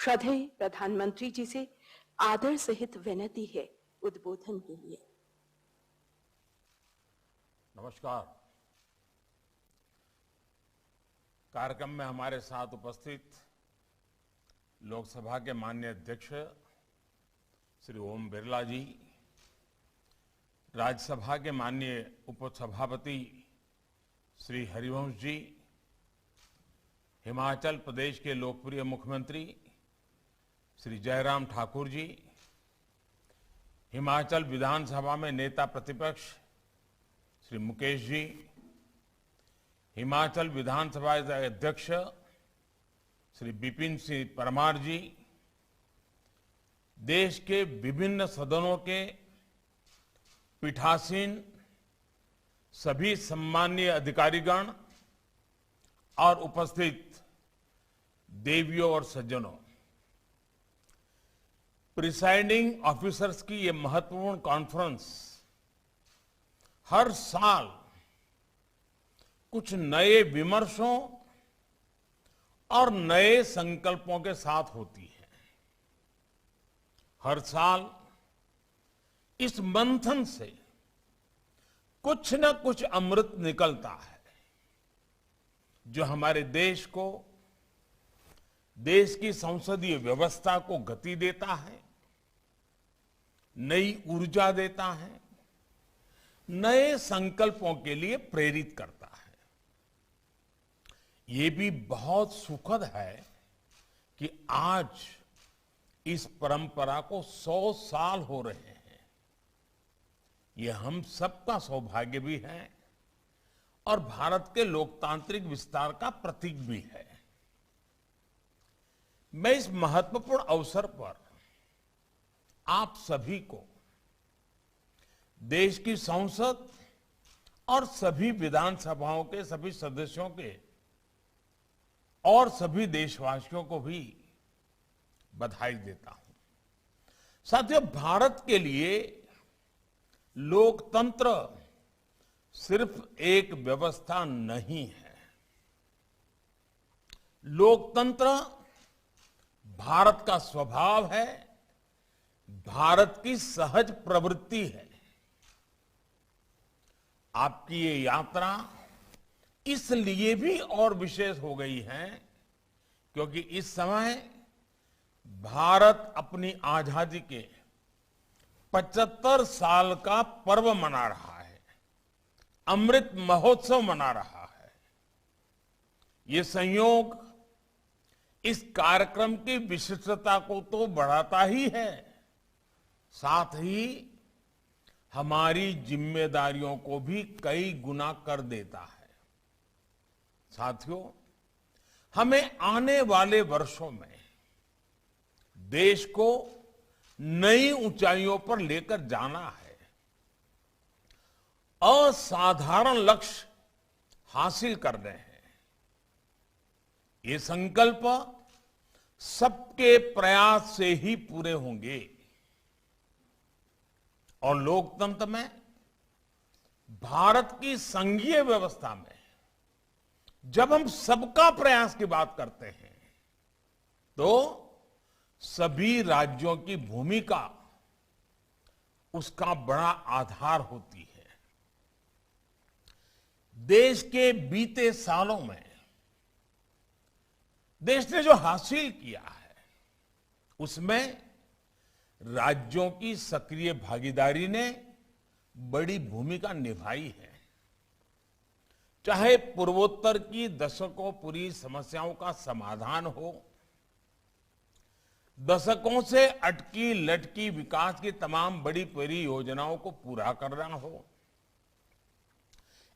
श्रद्धेय प्रधानमंत्री जी से आदर सहित विनती है उद्बोधन के लिए। नमस्कार। कार्यक्रम में हमारे साथ उपस्थित लोकसभा के माननीय अध्यक्ष श्री ओम बिरला जी, राज्यसभा के माननीय उपसभापति श्री हरिवंश जी, हिमाचल प्रदेश के लोकप्रिय मुख्यमंत्री श्री जयराम ठाकुर जी, हिमाचल विधानसभा में नेता प्रतिपक्ष श्री मुकेश जी, हिमाचल विधानसभा अध्यक्ष श्री विपिन सिंह परमार जी, देश के विभिन्न सदनों के पीठासीन सभी सम्माननीय अधिकारीगण और उपस्थित देवियों और सज्जनों, प्रिसाइडिंग ऑफिसर्स की ये महत्वपूर्ण कॉन्फ्रेंस हर साल कुछ नए विमर्शों और नए संकल्पों के साथ होती है। हर साल इस मंथन से कुछ न कुछ अमृत निकलता है जो हमारे देश को, देश की संसदीय व्यवस्था को गति देता है, नई ऊर्जा देता है, नए संकल्पों के लिए प्रेरित करता है। ये भी बहुत सुखद है कि आज इस परंपरा को 100 साल हो रहे हैं। ये हम सबका सौभाग्य भी है और भारत के लोकतांत्रिक विस्तार का प्रतीक भी है। मैं इस महत्वपूर्ण अवसर पर आप सभी को, देश की संसद और सभी विधानसभाओं के सभी सदस्यों के और सभी देशवासियों को भी बधाई देता हूं। साथियों, भारत के लिए लोकतंत्र सिर्फ एक व्यवस्था नहीं है। लोकतंत्र भारत का स्वभाव है, भारत की सहज प्रवृत्ति है। आपकी ये यात्रा इसलिए भी और विशेष हो गई है क्योंकि इस समय भारत अपनी आजादी के 75 साल का पर्व मना रहा है, अमृत महोत्सव मना रहा है। ये संयोग इस कार्यक्रम की विशिष्टता को तो बढ़ाता ही है, साथ ही हमारी जिम्मेदारियों को भी कई गुना कर देता है। साथियों, हमें आने वाले वर्षों में देश को नई ऊंचाइयों पर लेकर जाना है, असाधारण लक्ष्य हासिल करने हैं। ये संकल्प सबके प्रयास से ही पूरे होंगे और लोकतंत्र में, भारत की संघीय व्यवस्था में जब हम सबका प्रयास की बात करते हैं तो सभी राज्यों की भूमिका उसका बड़ा आधार होती है। देश के बीते सालों में देश ने जो हासिल किया है उसमें राज्यों की सक्रिय भागीदारी ने बड़ी भूमिका निभाई है। चाहे पूर्वोत्तर की दशकों पूरी समस्याओं का समाधान हो, दशकों से अटकी लटकी विकास की तमाम बड़ी परियोजनाओं को पूरा करना हो,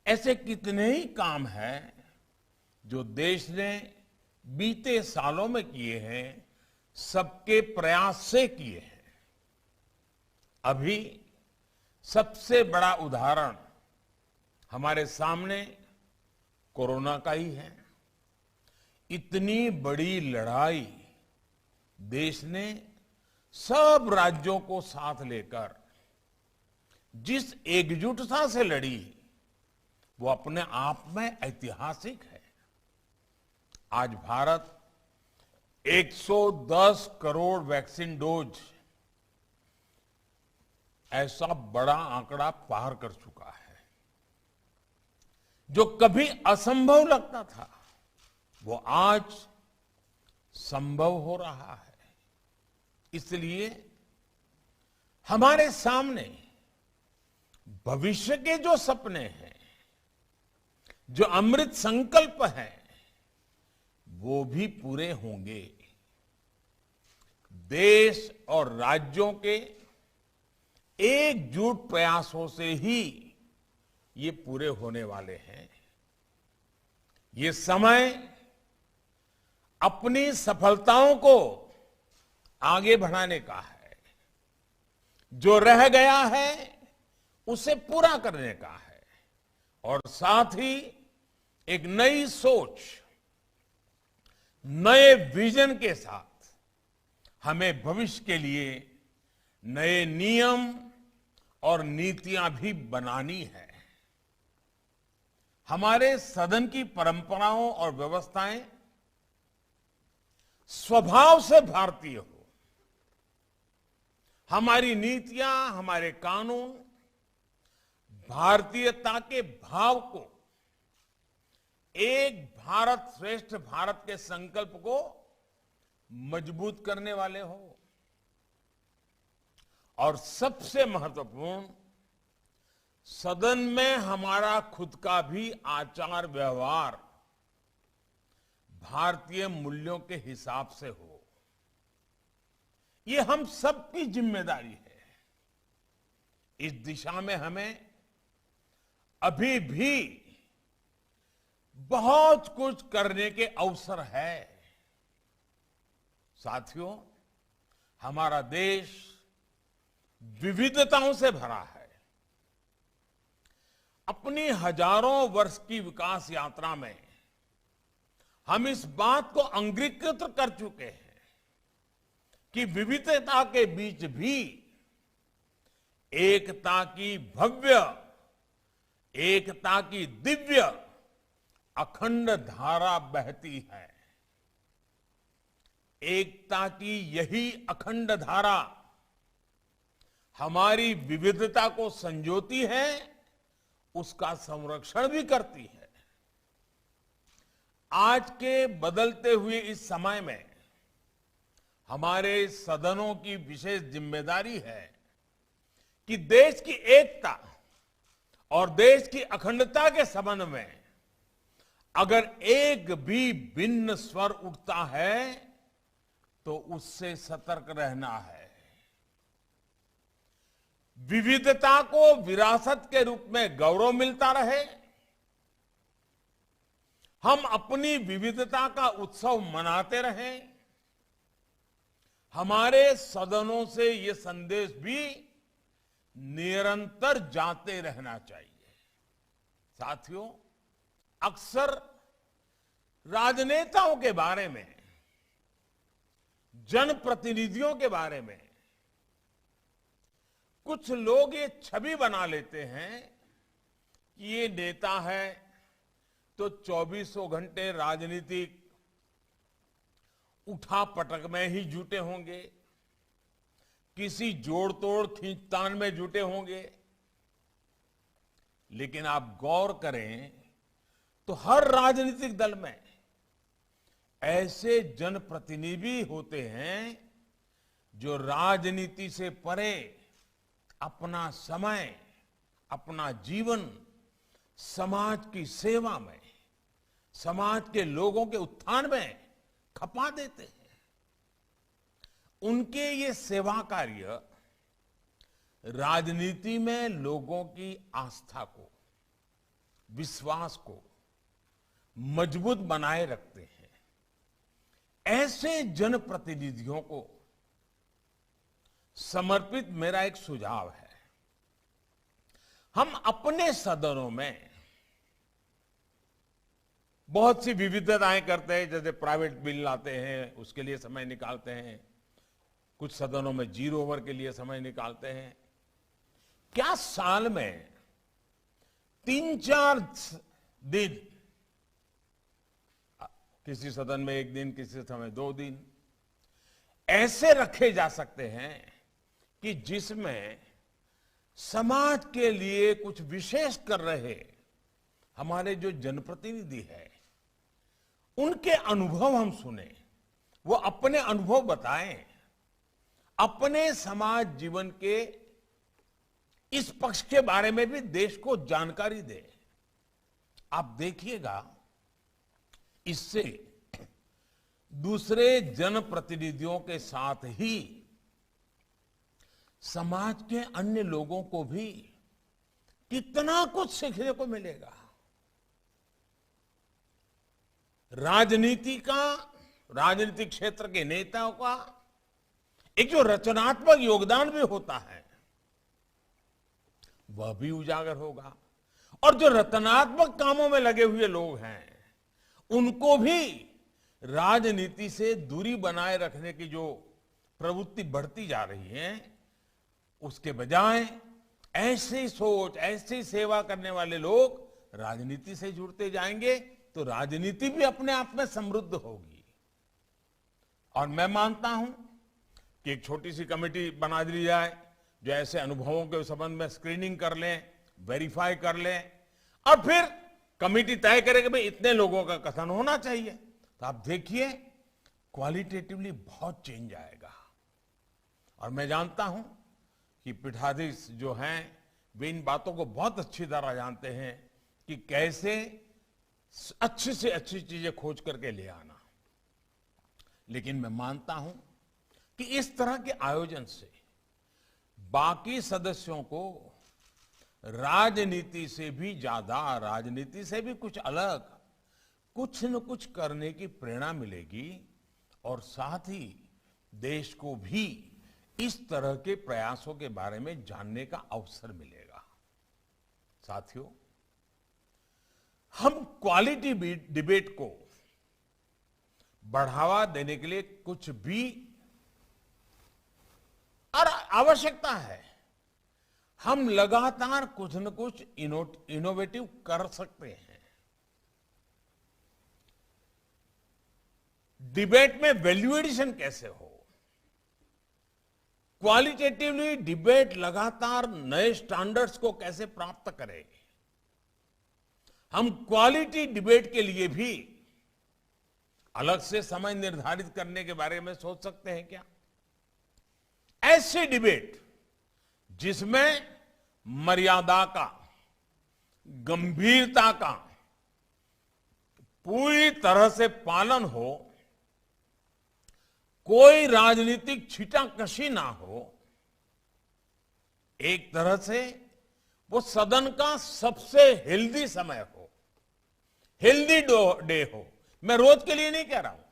ऐसे कितने ही काम हैं जो देश ने बीते सालों में किए हैं, सबके प्रयास से किए हैं। अभी सबसे बड़ा उदाहरण हमारे सामने कोरोना का ही है। इतनी बड़ी लड़ाई देश ने सब राज्यों को साथ लेकर जिस एकजुटता से लड़ी, वो अपने आप में ऐतिहासिक है। आज भारत 110 करोड़ वैक्सीन डोज ऐसा बड़ा आंकड़ा पार कर चुका है। जो कभी असंभव लगता था वो आज संभव हो रहा है। इसलिए हमारे सामने भविष्य के जो सपने हैं, जो अमृत संकल्प हैं, वो भी पूरे होंगे। देश और राज्यों के एकजुट प्रयासों से ही ये पूरे होने वाले हैं। ये समय अपनी सफलताओं को आगे बढ़ाने का है। जो रह गया है उसे पूरा करने का है और साथ ही एक नई सोच, नए विजन के साथ हमें भविष्य के लिए नए नियम और नीतियां भी बनानी है। हमारे सदन की परंपराओं और व्यवस्थाएं स्वभाव से भारतीय हो। हमारी नीतियां, हमारे कानून भारतीयता के भाव को, एक भारत श्रेष्ठ भारत के संकल्प को मजबूत करने वाले हो। और सबसे महत्वपूर्ण, सदन में हमारा खुद का भी आचार व्यवहार भारतीय मूल्यों के हिसाब से हो। ये हम सबकी जिम्मेदारी है। इस दिशा में हमें अभी भी बहुत कुछ करने के अवसर है। साथियों, हमारा देश विविधताओं से भरा है। अपनी हजारों वर्ष की विकास यात्रा में हम इस बात को अंगीकृत कर चुके हैं कि विविधता के बीच भी एकता की भव्य, एकता की दिव्य अखंड धारा बहती है। एकता की यही अखंड धारा हमारी विविधता को संजोती है, उसका संरक्षण भी करती है। आज के बदलते हुए इस समय में हमारे सदनों की विशेष जिम्मेदारी है कि देश की एकता और देश की अखंडता के संबंध में अगर एक भी भिन्न स्वर उठता है तो उससे सतर्क रहना है। विविधता को विरासत के रूप में गौरव मिलता रहे। हम अपनी विविधता का उत्सव मनाते रहें। हमारे सदनों से ये संदेश भी निरंतर जाते रहना चाहिए। साथियों, अक्सर राजनेताओं के बारे में, जनप्रतिनिधियों के बारे में कुछ लोग ये छवि बना लेते हैं कि ये नेता है तो 24 घंटे राजनीतिक उठापटक में ही जुटे होंगे, किसी जोड़ तोड़ खींचतान में जुटे होंगे। लेकिन आप गौर करें तो हर राजनीतिक दल में ऐसे जनप्रतिनिधि होते हैं जो राजनीति से परे अपना समय, अपना जीवन समाज की सेवा में, समाज के लोगों के उत्थान में खपा देते हैं। उनके ये सेवा कार्य राजनीति में लोगों की आस्था को, विश्वास को मजबूत बनाए रखते हैं। ऐसे जनप्रतिनिधियों को समर्पित मेरा एक सुझाव है। हम अपने सदनों में बहुत सी विविधताएं करते हैं, जैसे प्राइवेट बिल लाते हैं उसके लिए समय निकालते हैं, कुछ सदनों में 0 ओवर के लिए समय निकालते हैं। क्या साल में 3-4 दिन, किसी सदन में 1 दिन, किसी समय 2 दिन, ऐसे रखे जा सकते हैं कि जिसमें समाज के लिए कुछ विशेष कर रहे हमारे जो जनप्रतिनिधि है उनके अनुभव हम सुने, वो अपने अनुभव बताएं, अपने समाज जीवन के इस पक्ष के बारे में भी देश को जानकारी दे। आप देखिएगा इससे दूसरे जनप्रतिनिधियों के साथ ही समाज के अन्य लोगों को भी कितना कुछ सीखने को मिलेगा। राजनीतिक क्षेत्र के नेताओं का एक जो रचनात्मक योगदान भी होता है वह भी उजागर होगा, और जो रचनात्मक कामों में लगे हुए लोग हैं उनको भी राजनीति से दूरी बनाए रखने की जो प्रवृत्ति बढ़ती जा रही है, उसके बजाय ऐसी सोच, ऐसी सेवा करने वाले लोग राजनीति से जुड़ते जाएंगे तो राजनीति भी अपने आप में समृद्ध होगी। और मैं मानता हूं कि एक छोटी सी कमेटी बना दी जाए जो ऐसे अनुभवों के संबंध में स्क्रीनिंग कर लें, वेरीफाई कर लें, और फिर कमेटी तय करे कि भाई इतने लोगों का कथन होना चाहिए। तो आप देखिए क्वालिटेटिवली बहुत चेंज आएगा। और मैं जानता हूं कि पीठाधीश जो हैं वे इन बातों को बहुत अच्छी तरह जानते हैं कि कैसे अच्छी से अच्छी चीजें खोज करके ले आना। लेकिन मैं मानता हूं कि इस तरह के आयोजन से बाकी सदस्यों को राजनीति से भी ज्यादा, राजनीति से भी कुछ अलग, कुछ न कुछ करने की प्रेरणा मिलेगी, और साथ ही देश को भी इस तरह के प्रयासों के बारे में जानने का अवसर मिलेगा। साथियों, हम क्वालिटी डिबेट को बढ़ावा देने के लिए कुछ भी और आवश्यकता है, हम लगातार कुछ न कुछ इनोवेटिव कर सकते हैं। डिबेट में वैल्यू एडिशन कैसे हो, क्वालिटेटिवली डिबेट लगातार नए स्टैंडर्ड्स को कैसे प्राप्त करें, हम क्वालिटी डिबेट के लिए भी अलग से समय निर्धारित करने के बारे में सोच सकते हैं क्या? ऐसी डिबेट जिसमें मर्यादा का, गंभीरता का पूरी तरह से पालन हो, कोई राजनीतिक छीटाकशी ना हो, एक तरह से वो सदन का सबसे हेल्दी समय हो, हेल्दी डे हो। मैं रोज के लिए नहीं कह रहा हूं,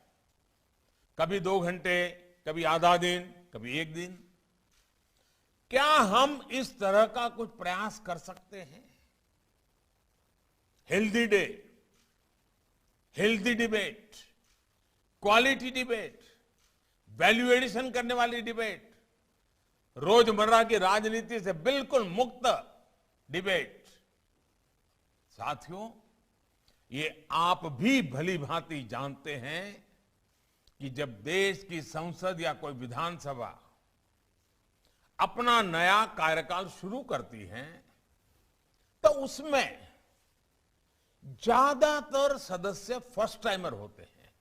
कभी 2 घंटे, कभी आधा दिन, कभी 1 दिन। क्या हम इस तरह का कुछ प्रयास कर सकते हैं? Healthy day, healthy debate, quality debate, value addition करने वाली डिबेट, रोजमर्रा की राजनीति से बिल्कुल मुक्त डिबेट। साथियों, ये आप भी भली भांति जानते हैं कि जब देश की संसद या कोई विधानसभा अपना नया कार्यकाल शुरू करती है तो उसमें ज्यादातर सदस्य फर्स्ट टाइमर होते हैं।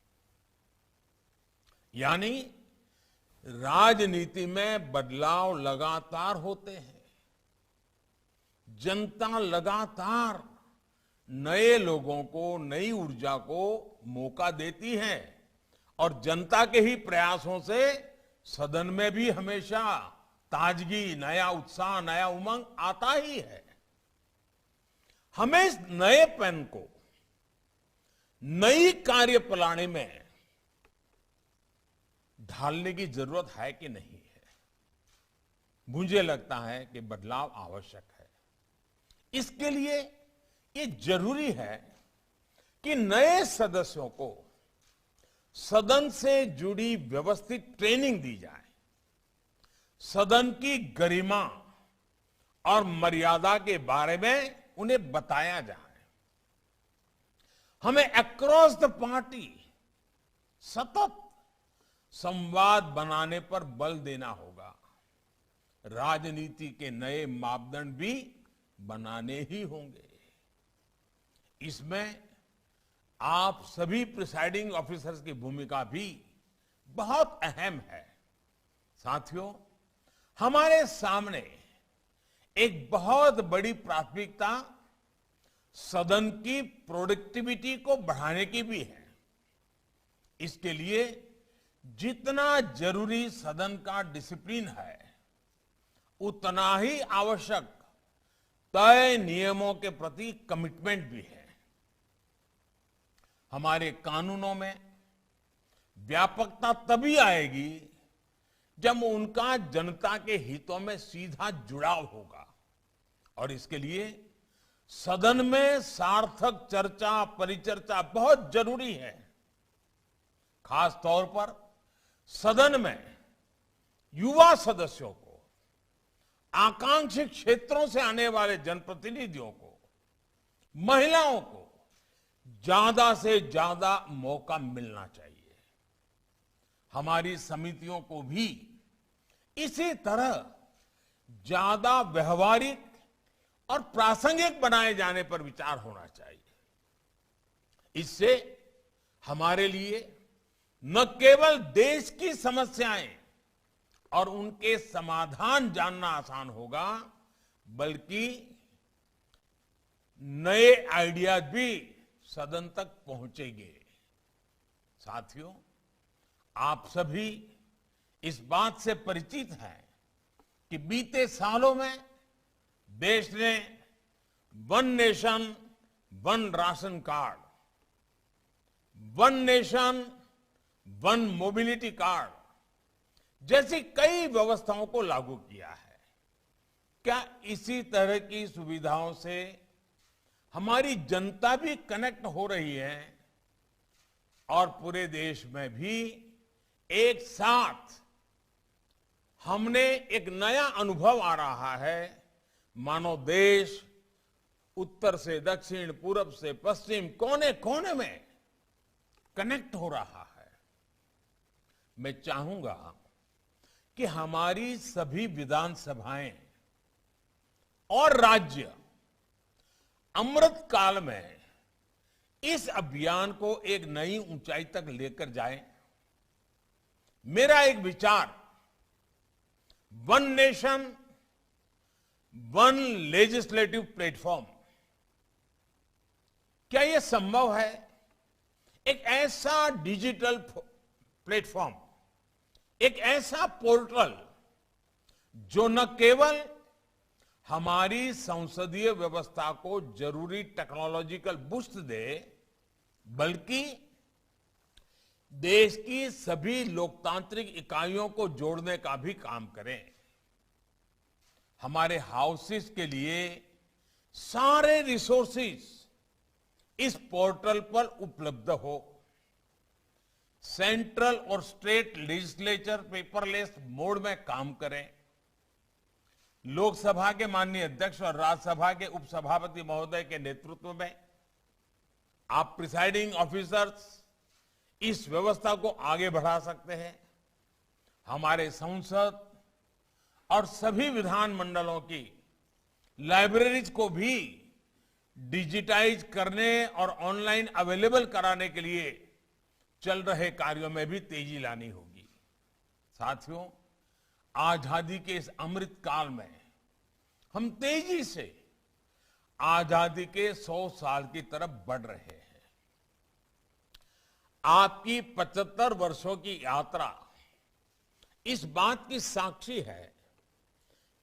यानी राजनीति में बदलाव लगातार होते हैं, जनता लगातार नए लोगों को, नई ऊर्जा को मौका देती है, और जनता के ही प्रयासों से सदन में भी हमेशा ताजगी, नया उत्साह, नया उमंग आता ही है। हमें इस नएपन को नई कार्यप्रणाली में ढालने की जरूरत है कि नहीं है? मुझे लगता है कि बदलाव आवश्यक है। इसके लिए ये जरूरी है कि नए सदस्यों को सदन से जुड़ी व्यवस्थित ट्रेनिंग दी जाए, सदन की गरिमा और मर्यादा के बारे में उन्हें बताया जाए। हमें अक्रॉस द पार्टी सतत संवाद बनाने पर बल देना होगा। राजनीति के नए मापदंड भी बनाने ही होंगे। इसमें आप सभी प्रिसाइडिंग ऑफिसर्स की भूमिका भी बहुत अहम है। साथियों, हमारे सामने एक बहुत बड़ी प्राथमिकता सदन की प्रोडक्टिविटी को बढ़ाने की भी है। इसके लिए जितना जरूरी सदन का डिसिप्लिन है, उतना ही आवश्यक तय नियमों के प्रति कमिटमेंट भी है। हमारे कानूनों में व्यापकता तभी आएगी जब उनका जनता के हितों में सीधा जुड़ाव होगा, और इसके लिए सदन में सार्थक चर्चा परिचर्चा बहुत जरूरी है। खास तौर पर सदन में युवा सदस्यों को, आकांक्षी क्षेत्रों से आने वाले जनप्रतिनिधियों को, महिलाओं को ज्यादा से ज्यादा मौका मिलना चाहिए। हमारी समितियों को भी इसी तरह ज्यादा व्यवहारिक और प्रासंगिक बनाए जाने पर विचार होना चाहिए। इससे हमारे लिए न केवल देश की समस्याएं और उनके समाधान जानना आसान होगा, बल्कि नए आइडियाज भी सदन तक पहुंचेंगे। साथियों, आप सभी इस बात से परिचित हैं कि बीते सालों में देश ने one nation one ration card, one nation one mobility card जैसी कई व्यवस्थाओं को लागू किया है। क्या इसी तरह की सुविधाओं से हमारी जनता भी कनेक्ट हो रही है और पूरे देश में भी एक साथ हमने एक नया अनुभव आ रहा है, मानो देश उत्तर से दक्षिण, पूरब से पश्चिम, कोने कोने में कनेक्ट हो रहा है। मैं चाहूंगा कि हमारी सभी विधानसभाएं और राज्य अमृत काल में इस अभियान को एक नई ऊंचाई तक लेकर जाएं। मेरा एक विचार, one nation one legislative platform, क्या यह संभव है? एक ऐसा डिजिटल प्लेटफॉर्म, एक ऐसा पोर्टल जो न केवल हमारी संसदीय व्यवस्था को जरूरी टेक्नोलॉजिकल बूस्ट दे, बल्कि देश की सभी लोकतांत्रिक इकाइयों को जोड़ने का भी काम करें। हमारे हाउसेस के लिए सारे रिसोर्सेज इस पोर्टल पर उपलब्ध हो। सेंट्रल और स्टेट लेजिस्लेचर पेपरलेस मोड में काम करें। लोकसभा के माननीय अध्यक्ष और राज्यसभा के उपसभापति महोदय के नेतृत्व में आप प्रिसाइडिंग ऑफिसर्स इस व्यवस्था को आगे बढ़ा सकते हैं। हमारे संसद और सभी विधानमंडलों की लाइब्रेरीज को भी डिजिटाइज करने और ऑनलाइन अवेलेबल कराने के लिए चल रहे कार्यों में भी तेजी लानी होगी। साथियों, आजादी के इस अमृत काल में हम तेजी से आजादी के 100 साल की तरफ बढ़ रहे हैं। आपकी 75 वर्षों की यात्रा इस बात की साक्षी है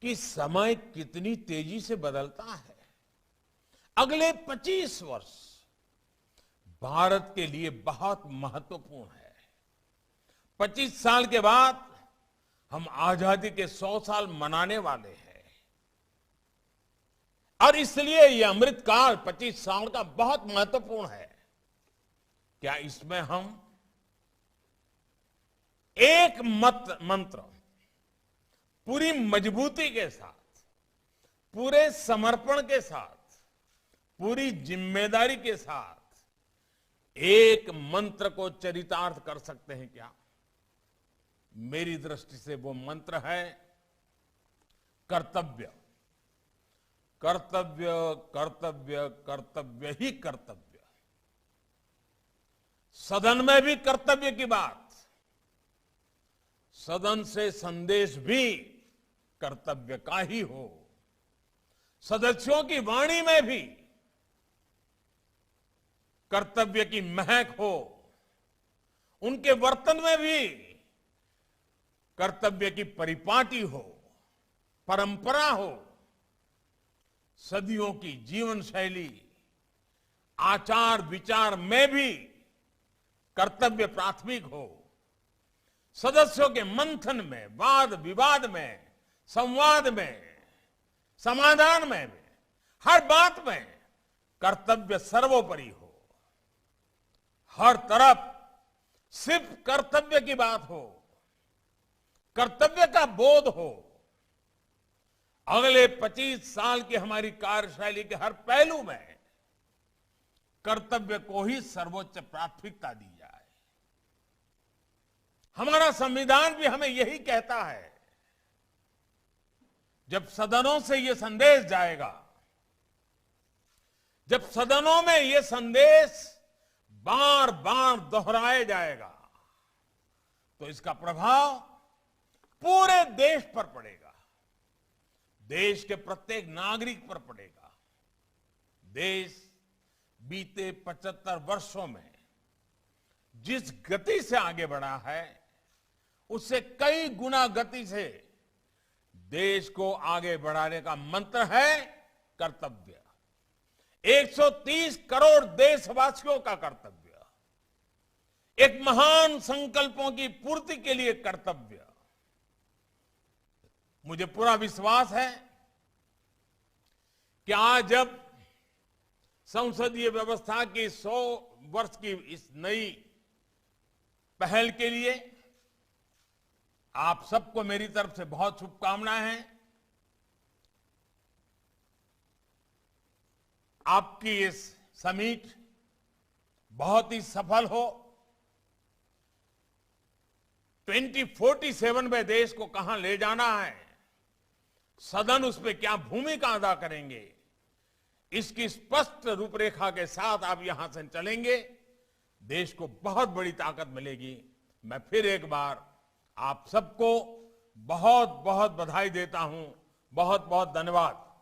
कि समय कितनी तेजी से बदलता है। अगले 25 वर्ष भारत के लिए बहुत महत्वपूर्ण है। 25 साल के बाद हम आजादी के 100 साल मनाने वाले हैं, और इसलिए यह अमृत काल 25 साल का बहुत महत्वपूर्ण है। क्या इसमें हम एक मंत्र पूरी मजबूती के साथ, पूरे समर्पण के साथ, पूरी जिम्मेदारी के साथ एक मंत्र को चरितार्थ कर सकते हैं क्या? मेरी दृष्टि से वो मंत्र है कर्तव्य, कर्तव्य, कर्तव्य, कर्तव्य ही कर्तव्य। सदन में भी कर्तव्य की बात, सदन से संदेश भी कर्तव्य का ही हो, सदस्यों की वाणी में भी कर्तव्य की महक हो, उनके वर्तन में भी कर्तव्य की परिपाटी हो, परंपरा हो, सदियों की जीवन शैली, आचार विचार में भी कर्तव्य प्राथमिक हो, सदस्यों के मंथन में, वाद विवाद में, संवाद में, समाधान में, हर बात में कर्तव्य सर्वोपरि हो, हर तरफ सिर्फ कर्तव्य की बात हो, कर्तव्य का बोध हो। अगले 25 साल की हमारी कार्यशैली के हर पहलू में कर्तव्य को ही सर्वोच्च प्राथमिकता दी जाए। हमारा संविधान भी हमें यही कहता है। जब सदनों से यह संदेश जाएगा, जब सदनों में यह संदेश बार बार दोहराया जाएगा, तो इसका प्रभाव पूरे देश पर पड़ेगा, देश के प्रत्येक नागरिक पर पड़ेगा। देश बीते 75 वर्षों में जिस गति से आगे बढ़ा है, उससे कई गुना गति से देश को आगे बढ़ाने का मंत्र है कर्तव्य। 130 करोड़ देशवासियों का कर्तव्य, एक महान संकल्पों की पूर्ति के लिए कर्तव्य। मुझे पूरा विश्वास है कि आज जब संसदीय व्यवस्था की 100 वर्ष की इस नई पहल के लिए आप सबको मेरी तरफ से बहुत शुभकामनाएं हैं। आपकी इस समिट बहुत ही सफल हो। 2047 में देश को कहां ले जाना है, सदन उस पर क्या भूमिका अदा करेंगे, इसकी स्पष्ट रूपरेखा के साथ आप यहां से चलेंगे, देश को बहुत बड़ी ताकत मिलेगी। मैं फिर एक बार आप सबको बहुत बहुत बधाई देता हूं। बहुत बहुत धन्यवाद।